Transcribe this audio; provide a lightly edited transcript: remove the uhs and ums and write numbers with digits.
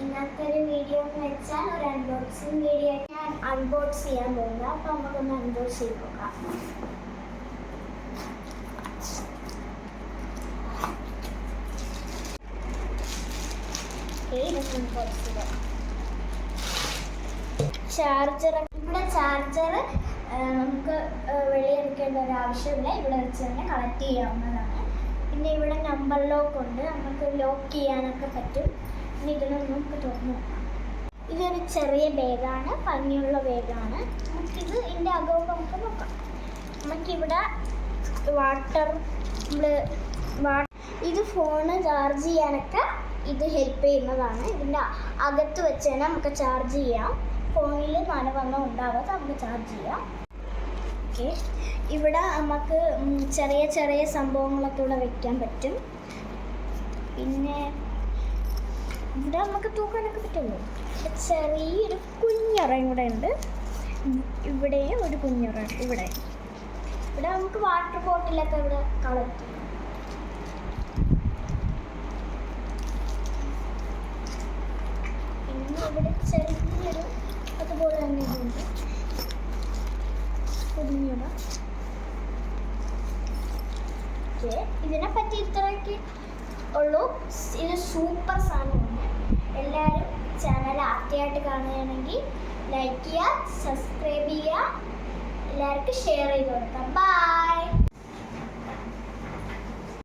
ഇന്നത്തെ ഒരു വീഡിയോ എന്ന് വെച്ചാൽ ഒരു അൺബോക്സിങ് വീഡിയോ. ഞാൻ അൺബോക്സ് ചെയ്യാൻ പോകുന്നത്. അപ്പോൾ നമുക്കൊന്ന് അൺബോക്സ് ചെയ്ത് നോക്കാം. ചാർജർ, ഇവിടെ ചാർജർ നമുക്ക് വെളിയെടുക്കേണ്ട ഒരു ആവശ്യമില്ല. ഇവിടെ വെച്ച് തന്നെ കണക്ട് ചെയ്യാവുന്നതാണ്. പിന്നെ ഇവിടെ നമ്പർ ലോക്ക് ഉണ്ട്, നമുക്ക് ലോക്ക് ചെയ്യാനൊക്കെ പറ്റും. പിന്നെ ഇതിനൊന്നും നമുക്ക് തുറന്നു നോക്കാം. ഇതൊരു ചെറിയ ബാഗാണ്, ഭംഗിയുള്ള ബാഗാണ്. നമുക്കിത് ഇതിൻ്റെ അകവും നമുക്ക് നോക്കാം. നമുക്കിവിടെ ഇത് ഫോണ് ചാർജ് ചെയ്യാനൊക്കെ ഇത് ഹെൽപ്പ് ചെയ്യുന്നതാണ്. ഇതിൻ്റെ അകത്ത് വെച്ച് തന്നെ നമുക്ക് ചാർജ് ചെയ്യാം. ഫോണിൽ നനവൊന്നും ഉണ്ടാവാതെ നമുക്ക് ചാർജ് ചെയ്യാം. ഓക്കെ, ഇവിടെ നമുക്ക് ചെറിയ ചെറിയ സംഭവങ്ങളൊക്കെ ഇവിടെ വയ്ക്കാൻ പറ്റും. പിന്നെ ഇവിടെ നമുക്ക് തൂക്കാനൊക്കെ പറ്റുള്ളൂ. ചെറിയൊരു കുഞ്ഞുറയും കൂടെ ഉണ്ട്. ഇവിടെയും ഒരു കുഞ്ഞുറ. ഇവിടെ നമുക്ക് വാട്ടർ ബോട്ടിലൊക്കെ ഇവിടെ കളക്ട് ചെയ്യും. പിന്നെ ഇവിടെ ചെറിയൊരു അതുപോലെ തന്നെ ഇതുണ്ട്, കുഞ്ഞുറ. ഓക്കെ, ഇതിനെപ്പറ്റി ഇത്രയൊക്കെ ഉള്ളൂ. ഇത് സൂപ്പർ സാധനമാണ്. എല്ലാവരും ചാനൽ ആദ്യമായിട്ട് കാണുകയാണെങ്കിൽ ലൈക്ക് ചെയ്യുക, സബ്സ്ക്രൈബ് ചെയ്യുക, എല്ലാവർക്കും ഷെയർ ചെയ്ത് കൊടുക്കാം. ബൈ.